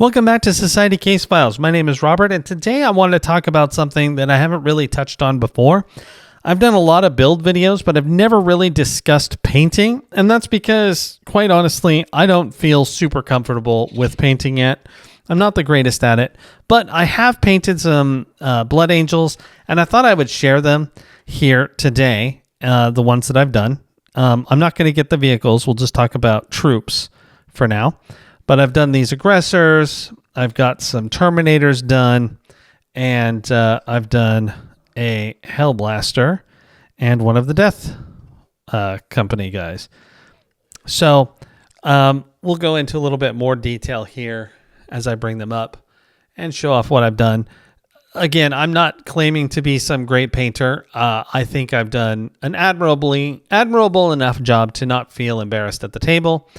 Welcome back to Society Case Files. My name is Robert, and today I wanted to talk about something that I haven't really touched on before. I've done a lot of build videos, but I've never really discussed painting, and that's because, quite honestly, I don't feel super comfortable with painting yet. I'm not the greatest at it, but I have painted some blood angels, and I thought I would share them here today, the ones that I've done. I'm not going to get the vehicles. We'll just talk about troops for now. But I've done these aggressors, I've got some Terminators done, and I've done a Hellblaster and one of the Death Company guys. So we'll go into a little bit more detail here as I bring them up and show off what I've done. Again, I'm not claiming to be some great painter. I think I've done an admirable enough job to not feel embarrassed at the table.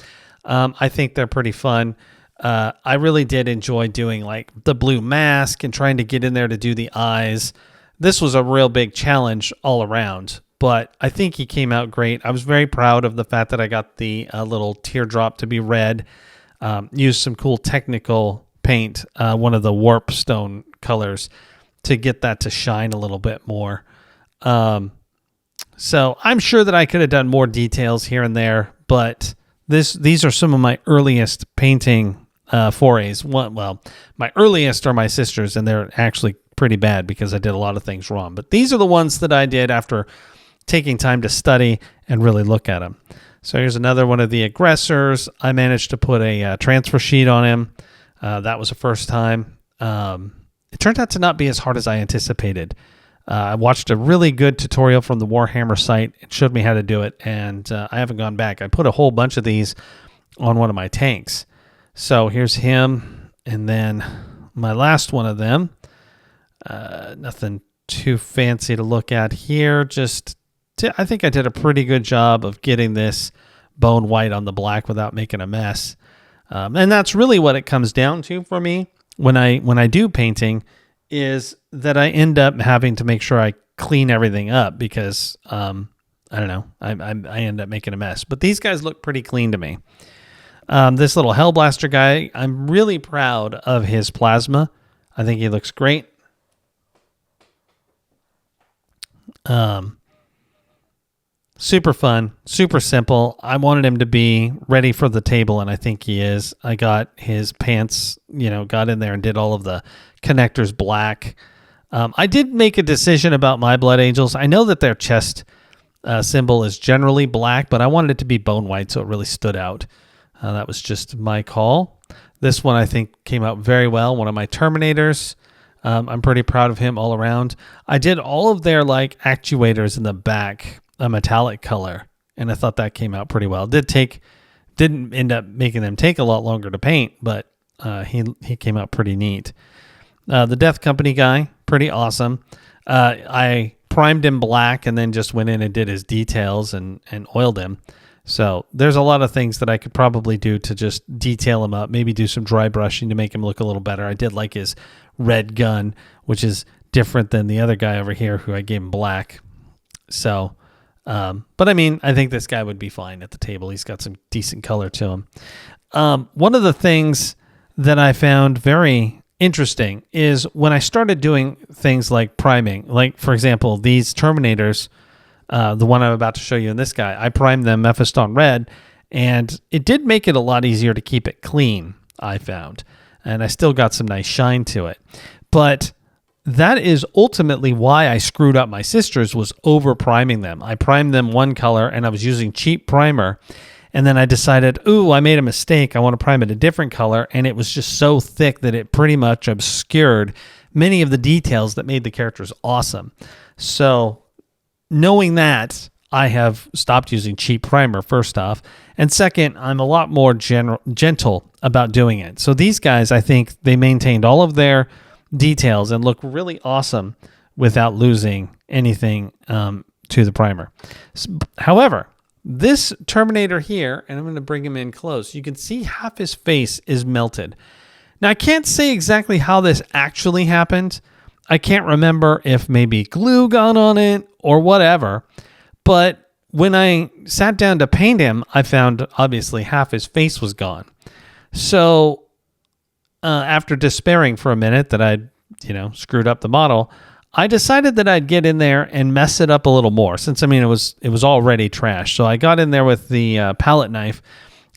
I think they're pretty fun. I really did enjoy doing like the blue mask and trying to get in there to do the eyes. This was a real big challenge all around, but I think he came out great. I was very proud of the fact that I got the little teardrop to be red. Used some cool technical paint, one of the warp stone colors, to get that to shine a little bit more. So I'm sure that I could have done more details here and there, but these are some of my earliest painting forays. Well, my earliest are my sister's, and they're actually pretty bad because I did a lot of things wrong. But these are the ones that I did after taking time to study and really look at them. So here's another one of the aggressors. I managed to put a transfer sheet on him. That was the first time. It turned out to not be as hard as I anticipated. I watched a really good tutorial from the Warhammer site. It showed me how to do it, and I haven't gone back. I put a whole bunch of these on one of my tanks. So here's him, and then my last one of them. Nothing too fancy to look at here. I think I did a pretty good job of getting this bone white on the black without making a mess. And that's really what it comes down to for me when I do painting, is that I end up having to make sure I clean everything up because, I don't know, I end up making a mess. But these guys look pretty clean to me. This little Hellblaster guy, I'm really proud of his plasma. I think he looks great. Super fun, super simple. I wanted him to be ready for the table, and I think he is. I got his pants, got in there and did all of the connectors black. I did make a decision about my Blood Angels. I know that their chest symbol is generally black, but I wanted it to be bone white so it really stood out. That was just my call. This one I think came out very well. One of my Terminators. I'm pretty proud of him all around. I did all of their actuators in the back a metallic color, and I thought that came out pretty well. Didn't end up making them take a lot longer to paint, but he came out pretty neat. The Death Company guy, pretty awesome. I primed him black and then just went in and did his details and oiled him. So there's a lot of things that I could probably do to just detail him up, maybe do some dry brushing to make him look a little better. I did like his red gun, which is different than the other guy over here who I gave him black. So, but I mean, I think this guy would be fine at the table. He's got some decent color to him. One of the things that I found very interesting is when I started doing things like priming, like for example, these Terminators, the one I'm about to show you in this guy, I primed them Mephiston red, and it did make it a lot easier to keep it clean, I found. And I still got some nice shine to it. But that is ultimately why I screwed up my sisters, was over priming them. I primed them one color and I was using cheap primer. And then I decided, I made a mistake. I want to prime it a different color. And it was just so thick that it pretty much obscured many of the details that made the characters awesome. So knowing that, I have stopped using cheap primer, first off. And second, I'm a lot more gentle about doing it. So these guys, I think they maintained all of their details and look really awesome without losing anything to the primer. However, this Terminator here, and I'm going to bring him in close, you can see half his face is melted. Now, I can't say exactly how this actually happened. I can't remember if maybe glue got on it or whatever, but when I sat down to paint him, I found obviously half his face was gone. So after despairing for a minute that I'd, screwed up the model, I decided that I'd get in there and mess it up a little more since, it was already trashed. So I got in there with the palette knife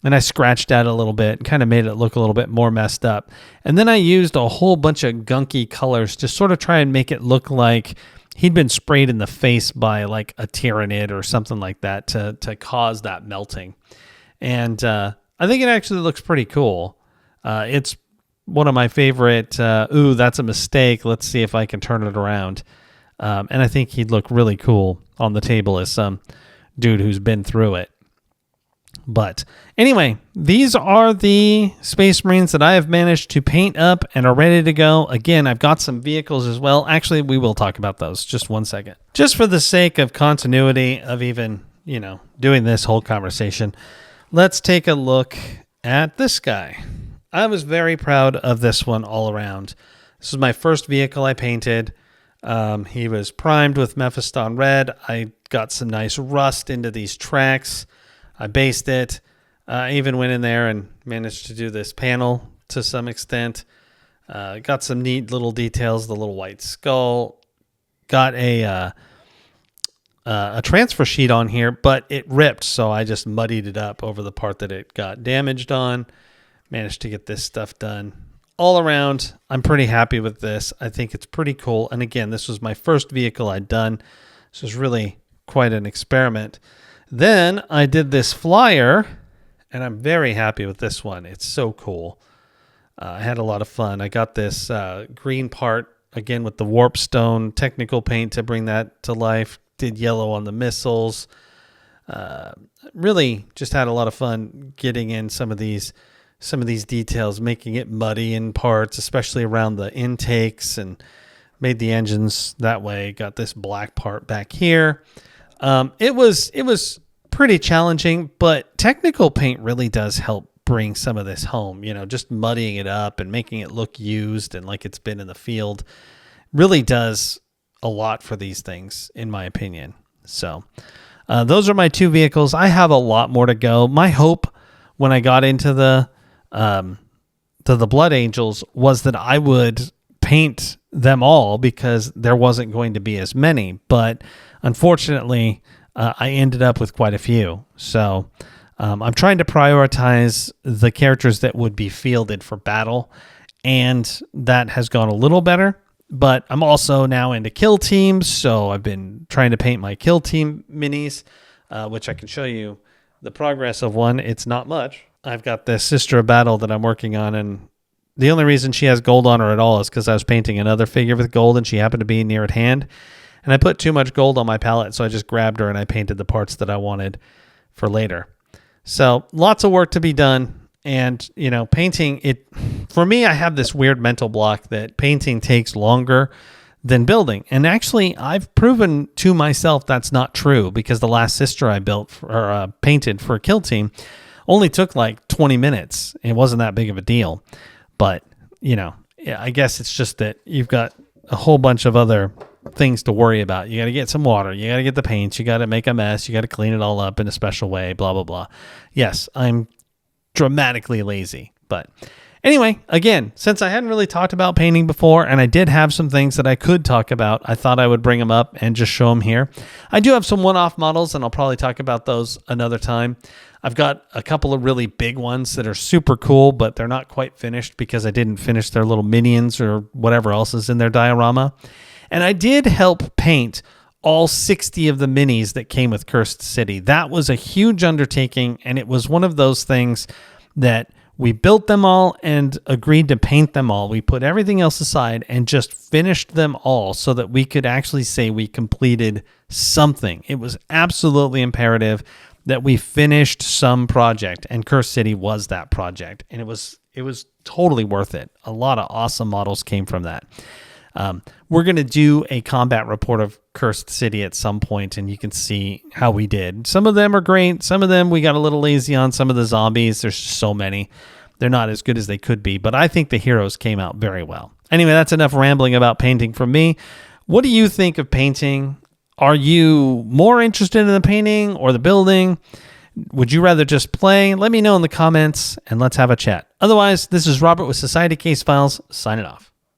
and I scratched at it a little bit and kind of made it look a little bit more messed up. And then I used a whole bunch of gunky colors to sort of try and make it look like he'd been sprayed in the face by like a Tyrannid or something like that to cause that melting. And I think it actually looks pretty cool. It's one of my favorite, that's a mistake. Let's see if I can turn it around. And I think he'd look really cool on the table as some dude who's been through it. But anyway, these are the Space Marines that I have managed to paint up and are ready to go. Again, I've got some vehicles as well. Actually, we will talk about those. Just one second. Just for the sake of continuity of even, doing this whole conversation, let's take a look at this guy. I was very proud of this one all around. This was my first vehicle I painted. He was primed with Mephiston Red. I got some nice rust into these tracks. I based it. I even went in there and managed to do this panel to some extent. Got some neat little details, the little white skull. Got a transfer sheet on here, but it ripped, so I just muddied it up over the part that it got damaged on. Managed to get this stuff done. All around, I'm pretty happy with this. I think it's pretty cool. And again, this was my first vehicle I'd done. This was really quite an experiment. Then I did this flyer, and I'm very happy with this one. It's so cool. I had a lot of fun. I got this green part, again, with the warp stone technical paint to bring that to life. Did yellow on the missiles. Really just had a lot of fun getting in some of these details, making it muddy in parts, especially around the intakes, and made the engines that way. Got this black part back here. It was pretty challenging, but technical paint really does help bring some of this home. Just muddying it up and making it look used and like it's been in the field really does a lot for these things, in my opinion. So those are my two vehicles. I have a lot more to go. My hope when I got into the Blood Angels was that I would paint them all because there wasn't going to be as many, but unfortunately I ended up with quite a few. So I'm trying to prioritize the characters that would be fielded for battle, and that has gone a little better. But I'm also now into kill teams, so I've been trying to paint my kill team minis, which I can show you the progress of one. It's not much. I've got this Sister of Battle that I'm working on, and the only reason she has gold on her at all is because I was painting another figure with gold, and she happened to be near at hand. And I put too much gold on my palette, so I just grabbed her and I painted the parts that I wanted for later. So lots of work to be done. And, painting it, for me, I have this weird mental block that painting takes longer than building. And actually, I've proven to myself that's not true, because the last Sister I built or painted for a kill team only took like 20 minutes. It wasn't that big of a deal. But, I guess it's just that you've got a whole bunch of other things to worry about. You got to get some water. You got to get the paints. You got to make a mess. You got to clean it all up in a special way, blah, blah, blah. Yes, I'm dramatically lazy. But anyway, again, since I hadn't really talked about painting before, and I did have some things that I could talk about, I thought I would bring them up and just show them here. I do have some one-off models, and I'll probably talk about those another time. I've got a couple of really big ones that are super cool, but they're not quite finished because I didn't finish their little minions or whatever else is in their diorama. And I did help paint all 60 of the minis that came with Cursed City. That was a huge undertaking, and it was one of those things that we built them all and agreed to paint them all. We put everything else aside and just finished them all so that we could actually say we completed something. It was absolutely imperative that we finished some project, and Cursed City was that project, and it was totally worth it. A lot of awesome models came from that. We're going to do a combat report of Cursed City at some point, and you can see how we did. Some of them are great. Some of them we got a little lazy on. Some of the zombies, there's so many. They're not as good as they could be, but I think the heroes came out very well. Anyway, that's enough rambling about painting from me. What do you think of painting? Are you more interested in the painting or the building? Would you rather just play? Let me know in the comments and let's have a chat. Otherwise, this is Robert with Society Case Files signing off.